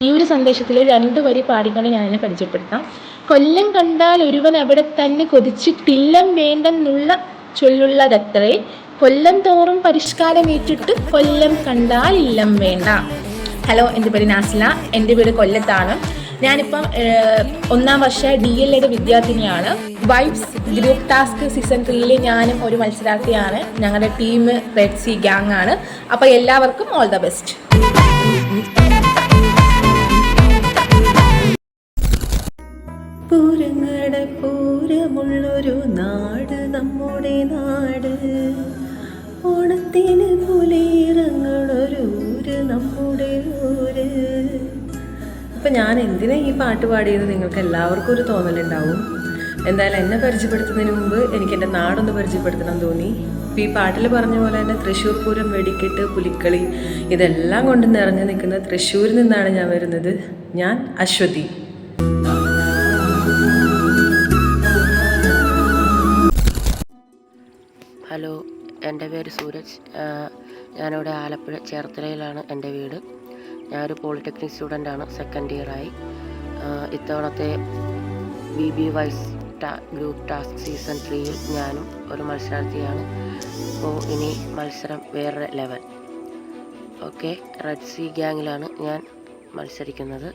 ഈ ഒരു സന്ദേശത്തിൽ 2 വരി പാടിക്കൊണ്ട് ഞാനെന്നെ പരിചയപ്പെടുത്താം. കൊല്ലം കണ്ടാൽ ഒരുവൻ അവിടെ തന്നെ കൊതിച്ചിട്ടില്ലം വേണ്ടെന്നുള്ള ചൊല്ലുള്ളതത്രേ, കൊല്ലം തോറും പരിഷ്കാരമേറ്റിട്ട് കൊല്ലം കണ്ടാൽ ഇല്ലം വേണ്ട. ഹലോ, എൻ്റെ പേര് നാസില, എൻ്റെ വീട് കൊല്ലത്താണ്. ഞാനിപ്പം 1ാം വർഷ DLED വിദ്യാർത്ഥിനിയാണ്. വൈബ്സ് ഗ്രൂപ്പ് ടാസ്ക് സീസൺ 3യിൽ ഞാനും ഒരു മത്സരാർത്ഥിയാണ്. ഞങ്ങളുടെ ടീം റെഡ് സീ ഗ്യാങ് ആണ്. അപ്പോൾ എല്ലാവർക്കും ഓൾ ദ ബെസ്റ്റ്. പൂരങ്ങളുടെ പൂരമുള്ളൊരു നാട് നമ്മുടെ നാട്, ഓണത്തിന് പുലിയിറങ്ങളൊരു ഊര് നമ്മുടെ ഊര്. അപ്പം ഞാൻ എന്തിനാ ഈ പാട്ട് പാടിയത് നിങ്ങൾക്ക് എല്ലാവർക്കും ഒരു തോന്നലുണ്ടാവും. എന്തായാലും എന്നെ പരിചയപ്പെടുത്തുന്നതിന് മുമ്പ് എനിക്ക് എൻ്റെ നാടൊന്ന് പരിചയപ്പെടുത്തണം തോന്നി. ഇപ്പം ഈ പാട്ടിൽ പറഞ്ഞ പോലെ തന്നെ തൃശ്ശൂർ പൂരം, വെടിക്കെട്ട്, പുലിക്കളി ഇതെല്ലാം കൊണ്ട് നിറഞ്ഞു നിൽക്കുന്ന തൃശ്ശൂരിൽ നിന്നാണ് ഞാൻ വരുന്നത്. ഞാൻ അശ്വതി. ഹലോ, എൻ്റെ പേര് സൂരജ്. ഞാനിവിടെ ആലപ്പുഴ ചേർത്തലയിലാണ് എൻ്റെ വീട്. ഞാനൊരു പോളിടെക്നിക് സ്റ്റുഡൻ്റാണ്, 2nd ഇയറായി. ഇത്തവണത്തെ വൈബ്സ് ഗ്രൂപ്പ് ടാസ്ക് സീസൺ 3യിൽ ഞാനും ഒരു മത്സരാർത്ഥിയാണ്. അപ്പോൾ ഇനി മത്സരം വേറെ ലെവൽ. ഓക്കെ, റെഡ് സീ ഗ്യാങ്ങിലാണ് ഞാൻ മത്സരിക്കുന്നത്.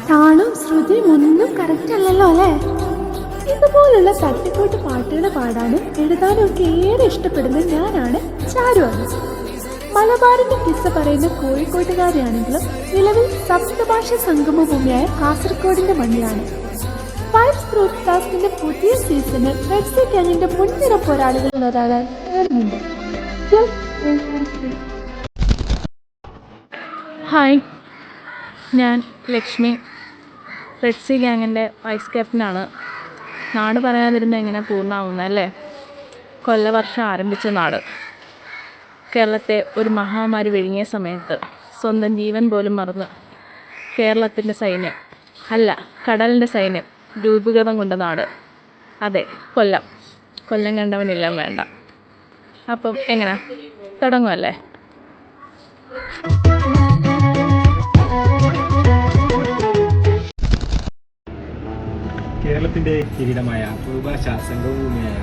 താളം ശ്രുതിയും ഒന്നും കറക്റ്റ് അല്ലല്ലോ അല്ലേ? ഇതുപോലുള്ള തട്ടിക്കൂട്ട് പാട്ടുകൾ പാടാനും എഴുതാനും ഒക്കെ ഏറെ ഇഷ്ടപ്പെടുന്ന ഞാനാണ് ചാരു. മലബാറിന്റെ കിസ്സ പറയുന്ന കോഴിക്കോട്ടുകാരിയാണെങ്കിലും നിലവിൽ സപ്തഭാഷ സംഗമഭൂമിയായ കാസർഗോഡിന്റെ മണ്ണിലാണ്. വൈബ്സ് ഗ്രൂപ്പ് ടാസ്കിന്റെ പുതിയ സീസണിൽ റെഡ് സീ ഗ്യാങ്ങിന്റെ മുൻനിര പോരാളികളിൽ ഒരാളാൻ ഏറുന്നുണ്ട്. ഹായ്, ഞാൻ ലക്ഷ്മി, റെഡ് സീ ഗ്യാങ്ങിൻ്റെ വൈസ് ക്യാപ്റ്റനാണ്. നാട് പറയാതിരുന്ന എങ്ങനെ പൂർണ്ണമാവുന്നല്ലേ? കൊല്ലവർഷം ആരംഭിച്ച നാട് കേരളത്തെ ഒരു മഹാമാരി വിഴുങ്ങിയ സമയത്ത് സ്വന്തം ജീവൻ പോലും മറന്ന് കേരളത്തിൻ്റെ സൈന്യം, അല്ല കടലിൻ്റെ സൈന്യം രൂപീകൃതം കൊണ്ട നാട്. അതെ, കൊല്ലം. കൊല്ലം കണ്ടവനെല്ലാം വേണ്ട. അപ്പം എങ്ങനെ തുടങ്ങുമല്ലേ? കേരളത്തിൻ്റെ കിരീടമായ ബഹുഭാഷാ സംഗമഭൂമിയായ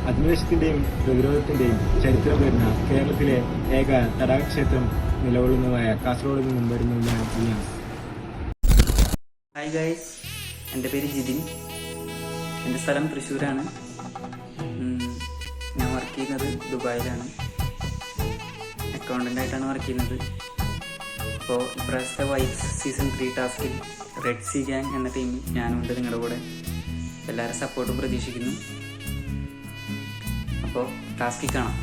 അധിനിവേശത്തിൻ്റെയും പ്രതിരോധത്തിൻ്റെയും ചരിത്രം വരുന്ന കേരളത്തിലെ ഏക തടാകക്ഷേത്രം നിലകൊള്ളുന്നതായ കാസർഗോഡ് നിന്നും വരുന്ന ഞാൻ ഇനിയാണ്. ഹായ് ഗൈസ്, എൻ്റെ പേര് ജിതിൻ. എൻ്റെ സ്ഥലം തൃശ്ശൂരാണ്. ഞാൻ വർക്ക് ചെയ്യുന്നത് ദുബായിലാണ്. അക്കൗണ്ടൻ്റായിട്ടാണ് വർക്ക് ചെയ്യുന്നത്. അപ്പോൾ ഇപ്രാവശ്യത്തെ വൈബ്സ് സീസൺ 3 ടാസ്കിൽ റെഡ് സീ ഗ്യാങ് എന്ന ടീമിൽ ഞാനുണ്ട് നിങ്ങളുടെ കൂടെ. എല്ലാവരും സപ്പോർട്ടും പ്രതീക്ഷിക്കുന്നു. അപ്പോൾ ടാസ്കിൽ കാണാം.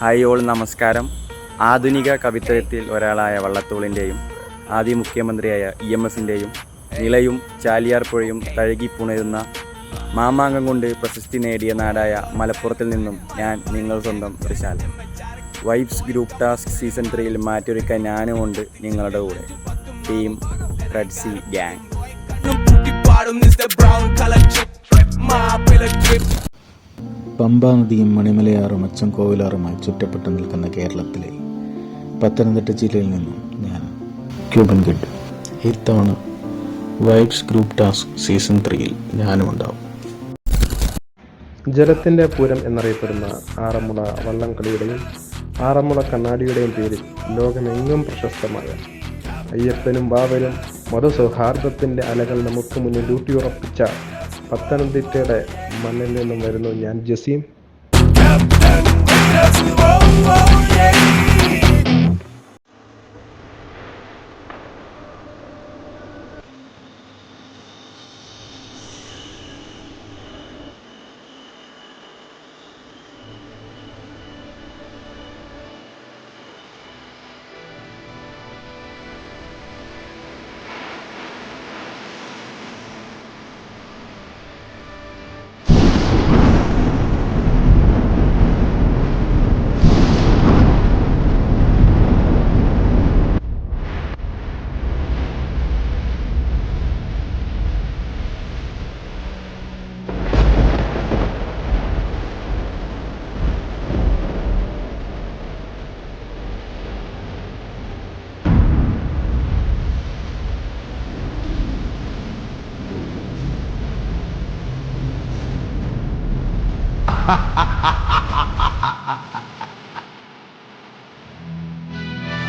ഹായ് ഓൾ, നമസ്കാരം. ആധുനിക കവിത്രയത്തിൽ ഒരാളായ വള്ളത്തോളിൻ്റെയും ആദ്യ മുഖ്യമന്ത്രിയായ EMSൻ്റെയും നിളയും ചാലിയാർ പുഴയും തഴുകിപ്പുണരുന്ന മാമാങ്കം കൊണ്ട് പ്രശസ്തി നേടിയ നാടായ മലപ്പുറത്തിൽ നിന്നും ഞാൻ നിങ്ങൾ സ്വന്തം Rishal. Vibes group task season 3യിൽ മാറ്റൊരുക്കാൻ ഞാനുമുണ്ട് നിങ്ങളുടെ കൂടെ. Team red sea gang. Pamba നദിയും മണിമലയാറും അച്ചൻകോവിലാറുമായി ചുറ്റപ്പെട്ട് നിൽക്കുന്ന കേരളത്തിലെ പത്തനംതിട്ട ജില്ലയിൽ നിന്നും ഞാൻ ക്യൂബൻ ഗഡ്. ഇത്തവണ വൈബ്സ് ഗ്രൂപ്പ് ടാസ്ക് സീസൺ 3യിൽ ഞാനും ഉണ്ടാവും. ജലത്തിൻ്റെ പൂരം എന്നറിയപ്പെടുന്ന ആറന്മുള വള്ളംകളിയുടെയും ആറന്മുള കണ്ണാടിയുടെയും പേരിൽ ലോകമെങ്ങും പ്രശസ്തമായ അയ്യപ്പനും വാവരും മതസൗഹാർദ്ദത്തിൻ്റെ അലകൾ നമുക്ക് മുന്നിൽ ഊട്ടിയുറപ്പിച്ച പത്തനംതിട്ടയുടെ മണ്ണിൽ നിന്നും വരുന്നു ഞാൻ ജസീം.